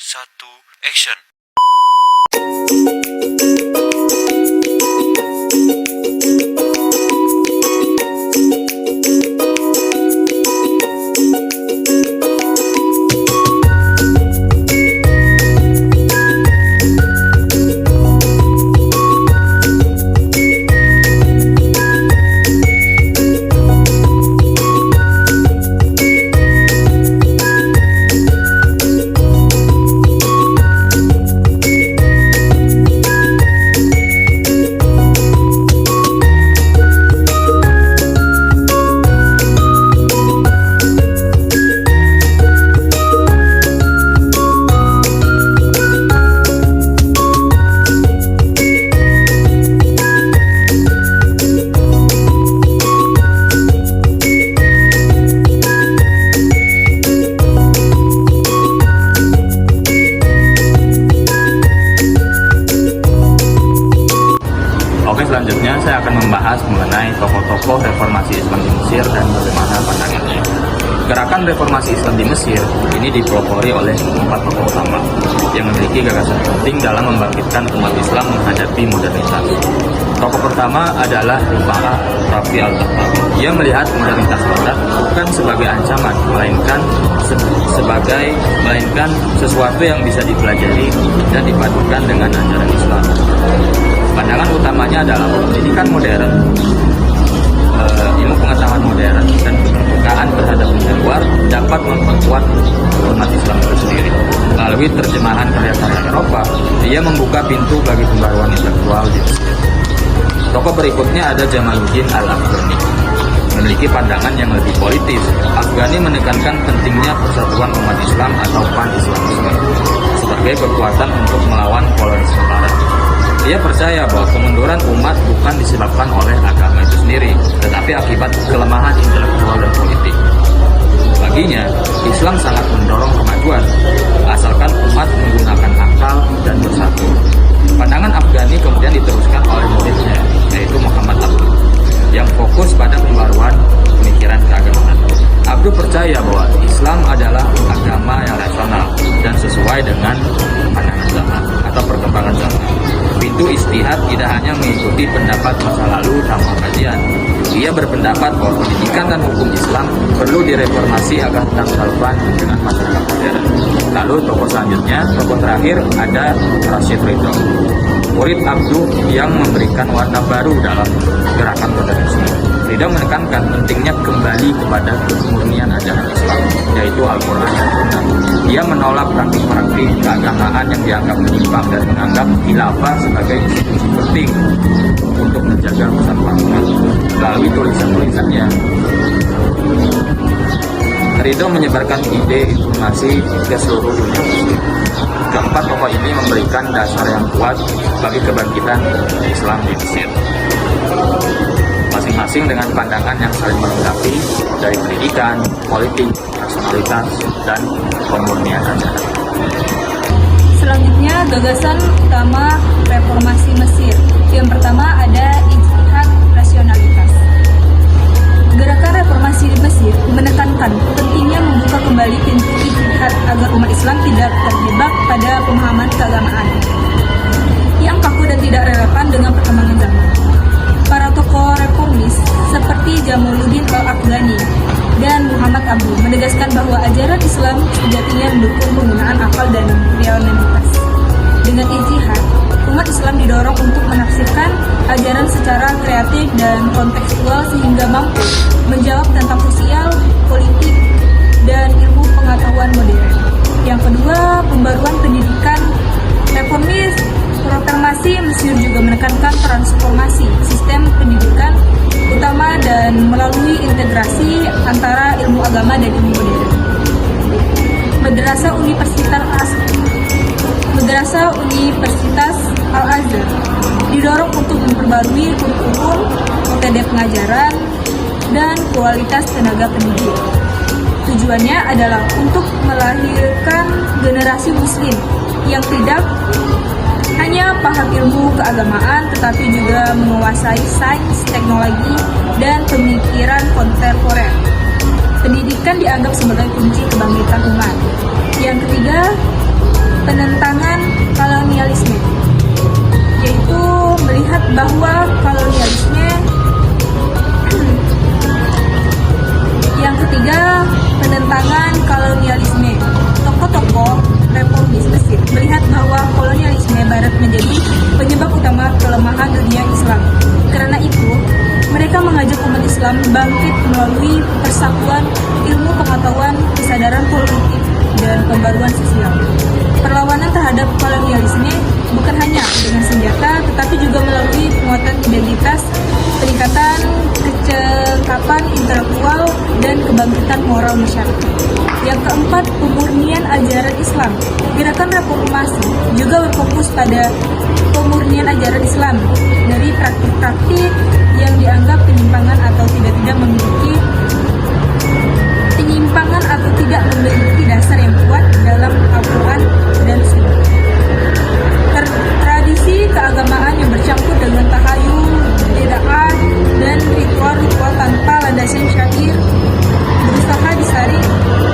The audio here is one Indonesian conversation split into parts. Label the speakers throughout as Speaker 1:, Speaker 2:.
Speaker 1: satu, action.
Speaker 2: Oke, selanjutnya saya akan membahas mengenai tokoh-tokoh reformasi Islam di Mesir dan bagaimana pandangannya. Gerakan reformasi Islam di Mesir ini dipelopori oleh 4 tokoh utama yang memiliki gagasan penting dalam membangkitkan umat Islam menghadapi modernitas. Tokoh pertama adalah Rifa'ah Rafi al-Dakhrawi. Ia melihat modernitas barat bukan sebagai ancaman, melainkan sesuatu yang bisa dipelajari dan dipadukan dengan ajaran Islam. Pandangan utamanya adalah pendidikan modern, ilmu pengetahuan modern, dan keterbukaan terhadap dunia luar dapat memperkuat umat Islam itu sendiri. Melalui terjemahan karya-karya Eropa, dia membuka pintu bagi pembaruan intelektual di Mesir. Tokoh berikutnya ada Jamaluddin al-Afghani. Memiliki pandangan yang lebih politis, Afghani menekankan pentingnya persatuan umat Islam atau pan-Islamisme sebagai kekuatan untuk melawan kolonialisme Barat. Dia percaya bahwa kemunduran umat bukan disebabkan oleh agama itu sendiri, tetapi akibat kelemahan intelektual dan politik. Baginya, Islam sangat mendorong kemajuan, asalkan umat menggunakan akal dan bersatu. Pandangan Afghani kemudian diteruskan oleh muridnya, yaitu Muhammad Abduh, yang fokus pada pembaruan pemikiran keagamaan. Abduh percaya bahwa Islam adalah agama yang rasional dan sesuai dengan pandangan zaman atau perkembangan zaman. Pintu istihad tidak hanya mengikuti pendapat masa lalu tanpa kajian. Ia berpendapat bahwa pendidikan dan hukum Islam perlu direformasi agar tetap relevan dengan masyarakat modern. Lalu tokoh selanjutnya, tokoh terakhir ada Rashid Ridho, murid Abduh yang memberikan warna baru dalam gerakan modernisme. Ridho menekankan pentingnya kembali kepada kemurnian ajaran Islam, yaitu Al-Quran dan Sunnah. Dia menolak praktik-praktik keagamaan yang dianggap menyimpang dan menganggap khilafah sebagai institusi penting untuk menjaga persatuan. Melalui tulisan-tulisannya, Ridho menyebarkan ide informasi ke seluruh dunia muslim. Keempat tokoh ini memberikan dasar yang kuat bagi kebangkitan Islam di Mesir, masing-masing dengan pandangan yang saling melengkapi dari pendidikan, politik, rasionalitas, dan pemurnian ajaran.
Speaker 3: Selanjutnya, gagasan utama reformasi Mesir. Yang pertama ada ijtihad rasionalitas. Gerakan reformasi di Mesir menekankan pentingnya membuka kembali pintu ijtihad agar umat Islam tidak terjebak pada pemahaman keagamaan yang kaku dan tidak relevan dengan perkembangan zaman. Para tokoh reformis seperti Jamaluddin al-Afghani dan Muhammad Abduh menegaskan bahwa ajaran Islam sejatinya mendukung penggunaan akal dan realitas. Dengan ijtihad, umat Islam didorong untuk menafsirkan ajaran secara kreatif dan kontekstual sehingga mampu menjawab tentang sosial, politik, dan ilmu pengetahuan modern. Yang kedua, pembaruan pendidikan. Reformasi Mesir juga menekankan transformasi sistem pendidikan utama dan melalui integrasi antara ilmu agama dan ilmu modern. Madrasah Universitas Al-Azhar didorong untuk memperbarui kurikulum, metode pengajaran, dan kualitas tenaga pendidik. Tujuannya adalah untuk melahirkan generasi muslim yang tidak hanya paham ilmu keagamaan tetapi juga menguasai sains, teknologi, dan pemikiran kontemporer. Pendidikan dianggap sebagai kunci kebangkitan umat. Yang ketiga, bahwa kolonialisme. Yang ketiga, penentangan kolonialisme. Tokoh-tokoh reformis Mesir melihat bahwa kolonialisme Barat menjadi penyebab utama kelemahan dunia Islam. Karena itu, mereka mengajak umat Islam bangkit melalui persatuan ilmu pengetahuan, kesadaran politik, dan pembaruan sosial. Perlawanan terhadap kolonialisme bukan hanya dengan senjata, tetapi juga melalui penguatan identitas, peningkatan kecekapan intelektual, dan kebangkitan moral masyarakat. Yang keempat, pemurnian ajaran Islam. Gerakan reformasi juga berfokus pada pemurnian ajaran Islam dari praktik-praktik yang dianggap penyimpangan atau tidak memiliki dasar yang kuat dalam Al-Quran dan Sunnah. Tradisi keagamaan yang bercampur dengan tahayul, bid'ah, dan ritual-ritual tanpa landasan syair berusaha disaring.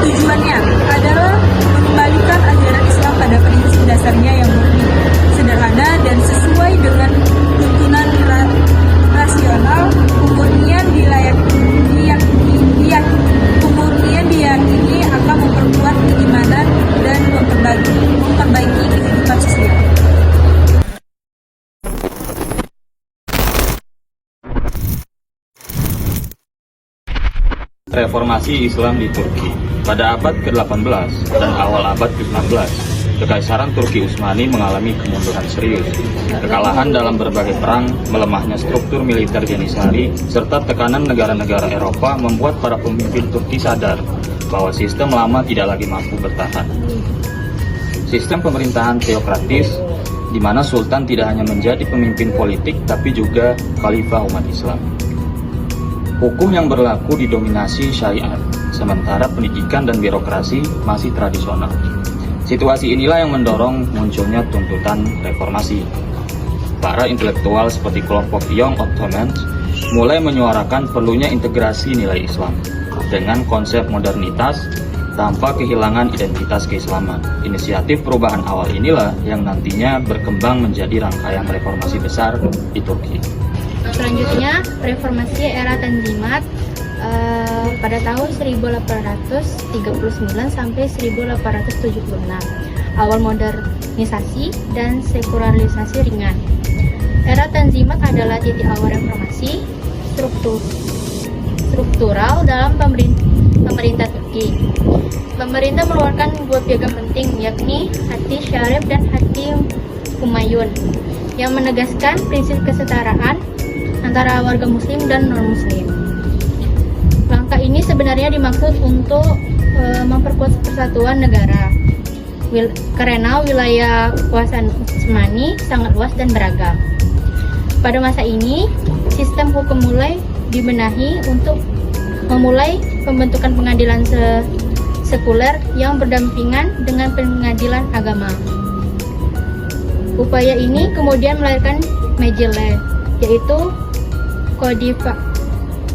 Speaker 3: Tujuannya adalah mengembalikan ajaran Islam pada prinsip dasarnya yang murni, sederhana, dan sesuai dengan tuntunan rasional. Pemurnian diyakini akan memperkuat keimanan dan memperbaiki kehidupan sosial.
Speaker 2: Reformasi Islam di Turki. Pada abad ke-18 dan awal abad ke-19, Kekaisaran Turki Utsmani mengalami kemunduran serius. Kekalahan dalam berbagai perang, melemahnya struktur militer Janissary, serta tekanan negara-negara Eropa membuat para pemimpin Turki sadar bahwa sistem lama tidak lagi mampu bertahan. Sistem pemerintahan teokratis, di mana sultan tidak hanya menjadi pemimpin politik, tapi juga khalifah umat Islam. Hukum yang berlaku didominasi syariat, sementara pendidikan dan birokrasi masih tradisional. Situasi inilah yang mendorong munculnya tuntutan reformasi. Para intelektual seperti kelompok Young Ottomans mulai menyuarakan perlunya integrasi nilai Islam dengan konsep modernitas tanpa kehilangan identitas keislaman. Inisiatif perubahan awal inilah yang nantinya berkembang menjadi rangkaian reformasi besar di Turki.
Speaker 1: Selanjutnya, reformasi era Tanzimat pada tahun 1839 sampai 1876. Awal modernisasi dan sekularisasi ringan. Era Tanzimat adalah titik awal reformasi struktural dalam pemerintah Turki. Pemerintah mengeluarkan dua piagam penting, yakni Hati Syarif dan Hati Humayun, yang menegaskan prinsip kesetaraan antara warga muslim dan non-muslim. Langkah ini sebenarnya dimaksud untuk memperkuat persatuan negara, karena wilayah kekuasaan Utsmani sangat luas dan beragam. Pada masa ini, sistem hukum mulai dibenahi untuk memulai pembentukan pengadilan sekuler yang berdampingan dengan pengadilan agama. Upaya ini kemudian melahirkan Mecelle, yaitu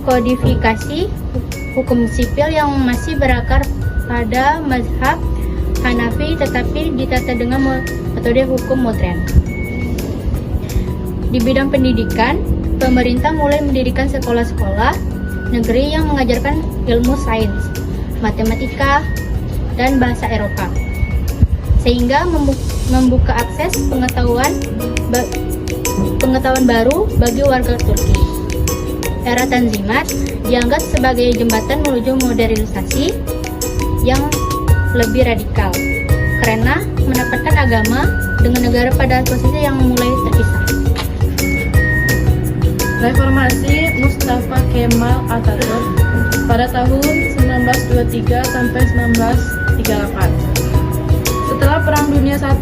Speaker 1: kodifikasi hukum sipil yang masih berakar pada mazhab Hanafi tetapi ditata dengan metode hukum modern. Di bidang pendidikan, pemerintah mulai mendirikan sekolah-sekolah negeri yang mengajarkan ilmu sains, matematika, dan bahasa Eropa, sehingga membuka akses pengetahuan baru bagi warga Turki. Era Tanzimat dianggap sebagai jembatan menuju modernisasi yang lebih radikal, karena menempatkan agama dengan negara pada posisi yang mulai terpisah.
Speaker 4: Reformasi Mustafa Kemal Atatürk pada tahun 1923 sampai 1938. Setelah Perang Dunia I,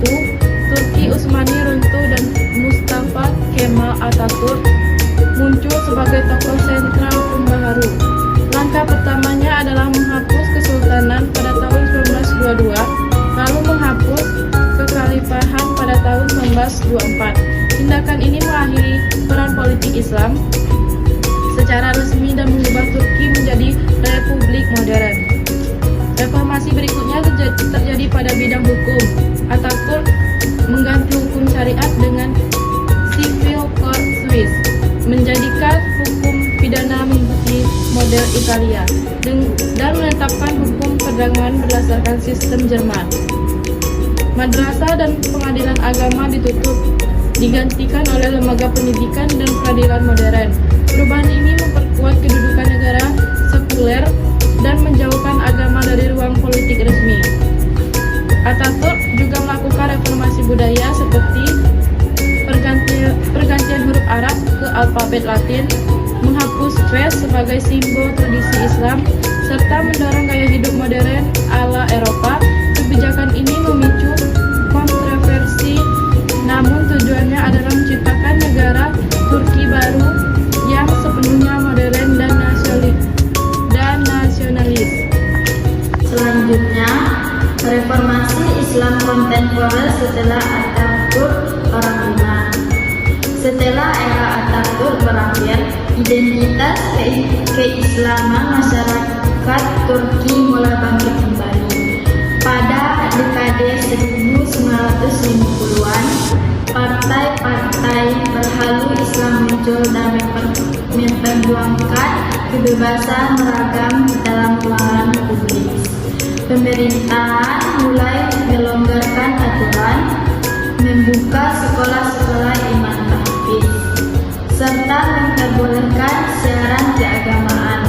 Speaker 4: Turki Utsmani runtuh dan Mustafa Kemal Atatürk muncul sebagai tokoh sentral pembaharu. Langkah pertamanya adalah menghapus kesultanan pada tahun 1922, lalu menghapus kekhalifahan pada tahun 1924. Tindakan ini mengakhiri peran politik Islam secara resmi dan mengubah Turki menjadi republik modern. Reformasi berikutnya terjadi pada bidang hukum. Atatürk mengganti hukum syariat dengan civil court suite Jerman. Madrasah dan pengadilan agama ditutup, digantikan oleh lembaga pendidikan dan peradilan modern. Perubahan ini memperkuat kedudukan negara sekuler dan menjauhkan agama dari ruang politik resmi. Ataturk juga melakukan reformasi budaya seperti pergantian huruf Arab ke alfabet Latin, menghapus vest sebagai simbol tradisi Islam, serta mendorong gaya hidup modern ala Eropa. Kebijakan ini memicu kontroversi, namun tujuannya adalah menciptakan negara Turki baru yang sepenuhnya modern dan nasionalis.
Speaker 5: Selanjutnya, reformasi Islam kontemporer setelah Ataturk orang Yunan. Setelah era Ataturk berakhir, identitas keislaman masyarakat Turki mulai bangkit kembali. Pada dekade 1950-an, partai-partai berhalu Islam muncul dan memperjuangkan kebebasan beragam dalam ruangan publik. Pemerintahan mulai melonggarkan aturan, membuka sekolah-sekolah imam tahfiz, serta memperbolehkan siaran keagamaan.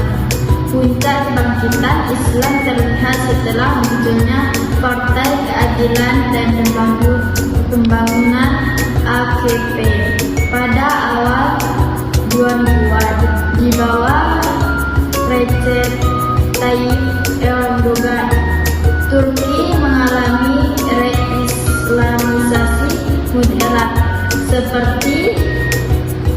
Speaker 5: Puncak kebangkitan Islam terlihat setelah munculnya Partai Keadilan dan Pembangunan AKP pada awal 2000-an di bawah Recep Tayyip Erdogan. Turki mengalami reislamisasi moderat seperti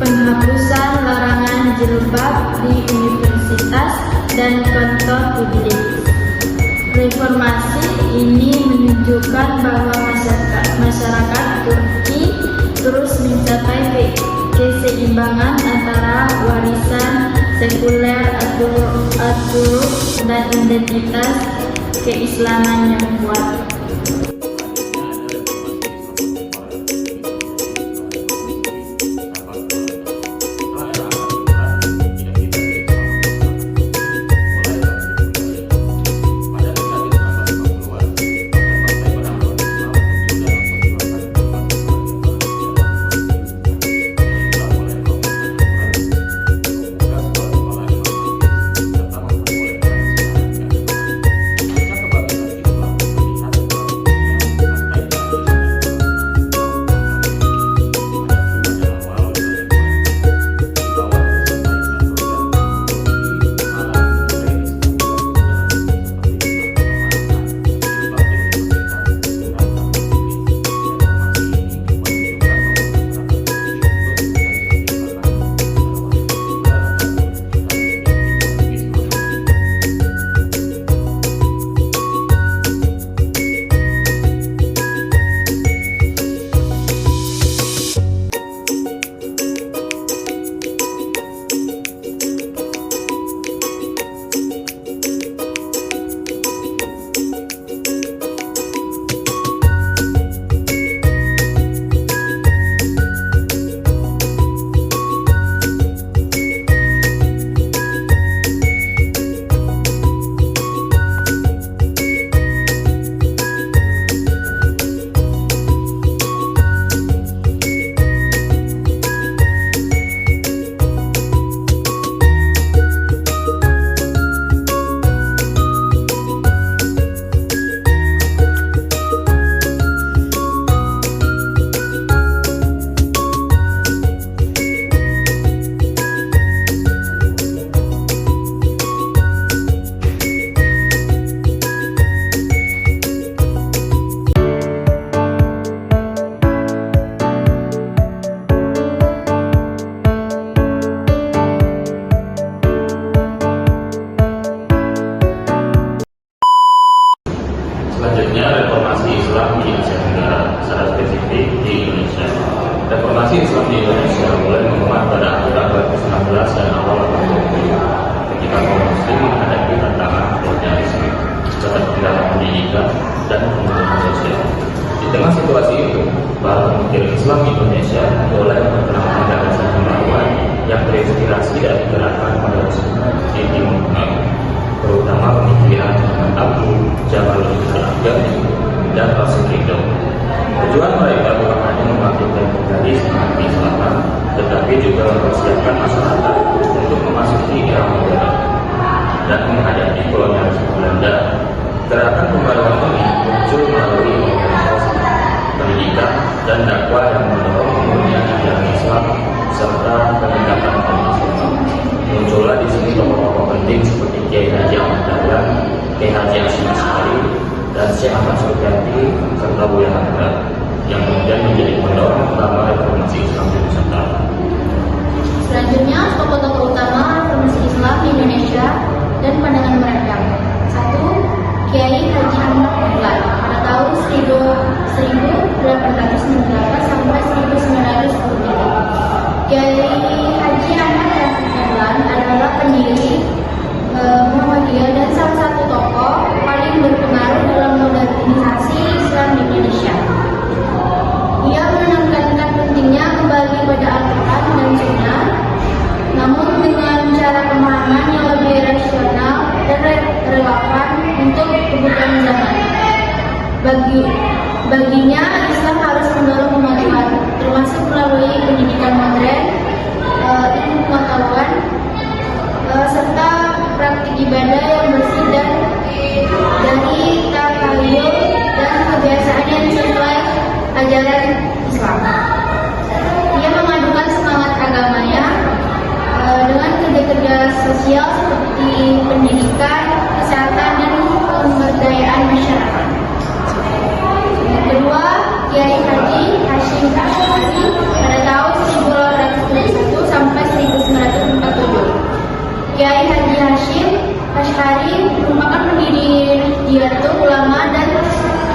Speaker 5: penghapusan larangan jilbab di universitas dan kantor publik. Reformasi ini menunjukkan bahwa masyarakat Turki terus mencapai keseimbangan antara warisan sekuler Ataturk dan identitas keislaman yang kuat.
Speaker 2: Selanjutnya, reformasi Islam di Asia Tenggara, secara spesifik di Indonesia. Reformasi Islam di Indonesia mulai menguat pada akhir abad ke-19 dan awal abad ke-20 ketika kaum muslim menghadapi tantangan kolonialisme, ketertinggalan pendidikan, dan pembentukan sosial. Di tengah situasi itu, para pemikir Islam di Indonesia mulai memperkenalkan gagasan pembaruan yang terinspirasi dari gerakan modernisme di Timur Tengah, terutama pemikiran Muhammad Abduh Jamaluddin Islam. Al-Hijjah dan Al-Sikhidah. Tujuan mereka bukan hanya membangkitkan kembali semangat keislaman, tetapi juga mempersiapkan masyarakat untuk memasuki era modern dan menghadapi kolonialisme Belanda. Gerakan pembaruan ini muncul melalui organisasi, pendidikan, dan dakwah yang mendorong pemurnian ajaran Islam serta peningkatan kemanusiaan. Muncullah di sini tokoh-tokoh penting seperti Kiai Haji Ahmad Dahlan, Kiai Haji Hasyim Asy'ari, dan Syekh Ahmad Suryanti serta Buya Hamka yang kemudian menjadi pendorong utama reformasi Islam di Nusantara.
Speaker 1: Selanjutnya, tokoh-tokoh utama reformasi Islam di Indonesia dan pandangan mereka. 1. Kiai Haji Ahmad Dahlan pada tahun 1898 sampai 1903. Kiai Haji Ahmad Dahlan adalah pendiri Muhammadiyah dan salah satu tokoh paling berpengaruh dalam modernisasi Islam di Indonesia. Ia menekankan pentingnya kembali pada Al-Quran dan Sunnah, namun dengan cara pemahaman yang lebih rasional dan relevan untuk kebutuhan zaman. Baginya, Islam harus mendorong kemajuan, termasuk melalui pendidikan modern, ilmu pengetahuan, serta praktik ibadah yang bersih dan dari takhayul dan kebiasaan yang sesuai ajaran Islam. Ia memadukan semangat agamanya dengan kerja-kerja sosial seperti pendidikan, kesehatan, dan pemberdayaan masyarakat. Yang kedua, Kiai Haji Hasyim Asy'ari pada tahun 1871 sampai 1947. Kiai Haji Hasyim Asy'ari merupakan pendiri Nahdlatul Ulama dan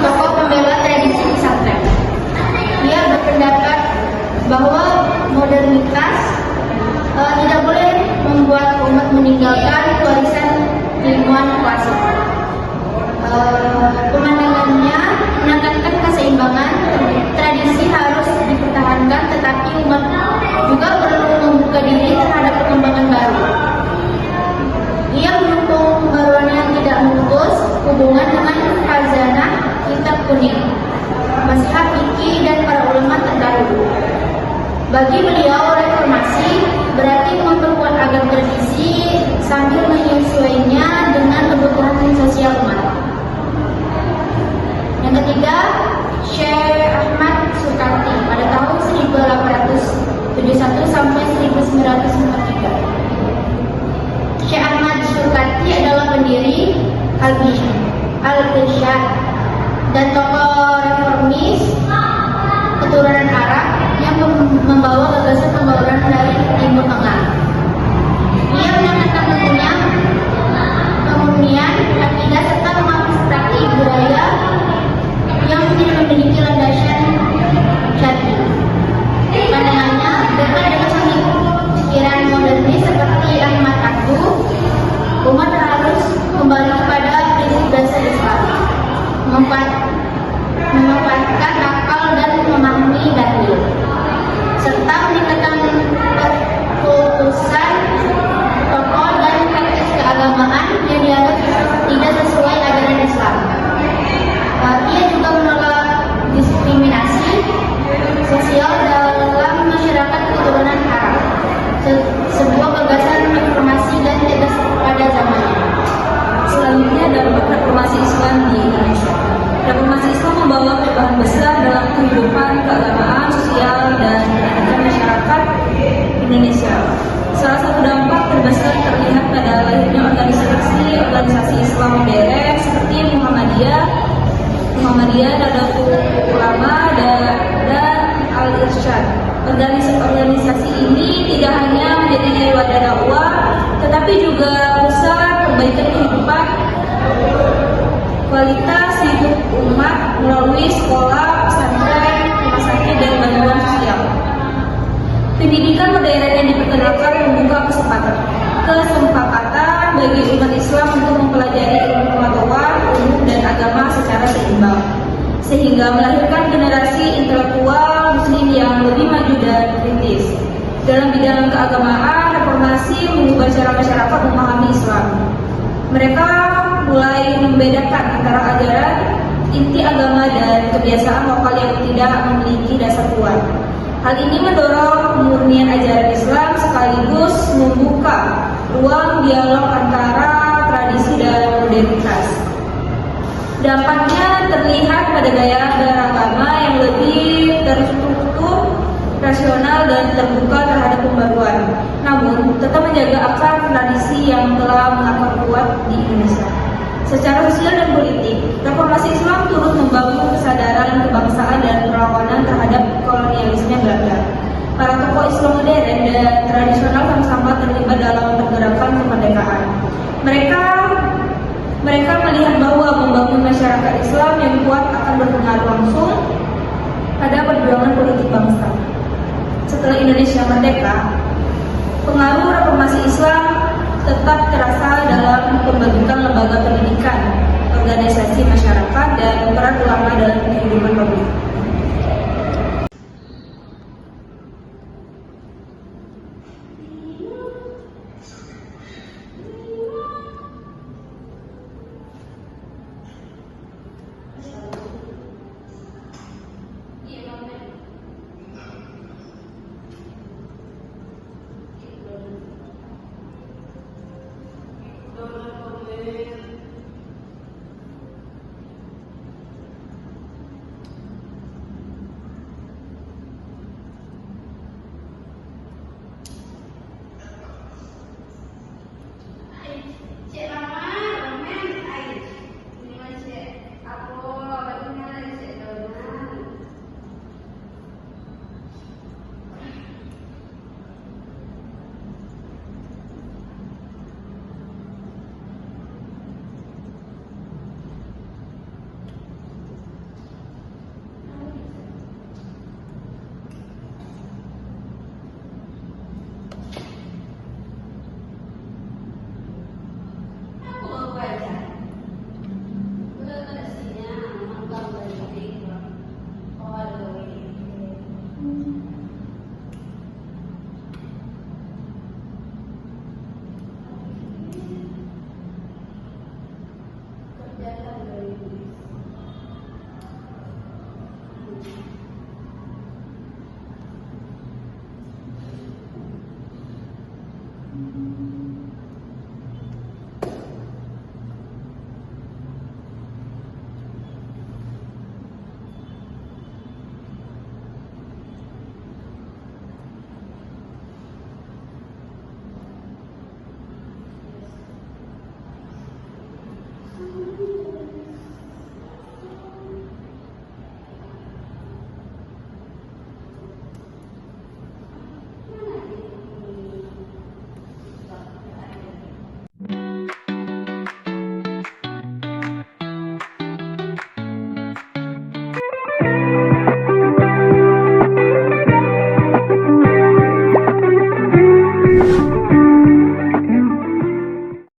Speaker 1: tokoh pembela tradisi pesantren. Ia berpendapat bahwa modernitas tidak boleh membuat umat meninggalkan warisan ilmuwan klasik. Pemandangannya menekankan keseimbangan, tradisi harus dipertahankan, tetapi umat juga perlu membuka diri terhadap perkembangan baru. Ia mendukung pembaruan yang tidak memutus hubungan dengan khazanah kitab kuning, mazhab fikih, dan para ulama terdahulu. Bagi beliau, reformasi berarti memperkuat agama tradisi sambil menyesuaikannya dengan kebutuhan sosial umat. Yang ketiga, Syekh Ahmad Suryanti pada tahun 1871 sampai 1953. Syekh Ahmad Suryanti adalah pendiri Al-Irsyad dan tokoh reformis keturunan Arab yang membawa gagasan pembauran dari Timur Tengah. Ia menekankan pentingnya kemurnian akidah serta mengabstraksi budaya yang tidak memiliki landasan syar'i. Pandangannya dekat dengan pikiran modernis seperti Ahmad Abu, umat harus kembali kepada prinsip dasar Islam, memanfaatkan akal dan memahami dalil, serta meningkatkan keputusan tokoh dan praktis keagamaan yang dianggap tidak sesuai ajaran Islam. Ia juga menolak diskriminasi sosial dalam masyarakat keturunan Arab, sebuah gagasan reformasi dan tegas pada zamannya.
Speaker 3: Selanjutnya dampak reformasi Islam di Indonesia. Reformasi Islam membawa perubahan besar dalam kehidupan keagamaan, sosial, dan pendidikan masyarakat Indonesia. Salah satu dampak terbesar terlihat pada lahirnya organisasi Islam modern seperti Muhammadiyah, Nahdlatul Ulama, dan Al-Irsyad. Organisasi ini tidak hanya menjadi wadah dakwah, tetapi juga usaha perbaikan kehidupan kualitas hidup umat melalui sekolah, pesantren, rumah sakit, dan bantuan sosial. Pendidikan modern yang diperkenalkan membuka kesempatan bagi umat Islam untuk mempelajari ilmu pengetahuan, umum, dan agama secara seimbang, sehingga melahirkan generasi intelektual Muslim yang lebih maju dan kritis. Dalam bidang keagamaan, reformasi mengubah cara masyarakat memahami Islam. Mereka mulai membedakan antara ajaran inti agama dan kebiasaan lokal yang tidak memiliki dasar kuat. Hal ini mendorong pemurnian ajaran Islam sekaligus membuka ruang dialog antara tradisi dan modernitas. Dampaknya terlihat pada gaya beragama yang lebih terstruktur, rasional, dan terbuka terhadap pembaruan, namun tetap menjaga akar tradisi yang telah mengakar kuat di Indonesia. Secara sosial dan politik, reformasi Islam turut membangun kesadaran kebangsaan dan perlawanan terhadap kolonialisme Belanda. Para tokoh Islam modern dan tradisional sama-sama terlibat dalam pergerakan kemerdekaan. Mereka melihat bahwa membangun masyarakat Islam yang kuat akan berpengaruh langsung pada perjuangan politik bangsa. Setelah Indonesia merdeka, pengaruh reformasi Islam tetap terasa dalam pembentukan lembaga pendidikan, organisasi masyarakat, dan peran ulama dalam kehidupan publik.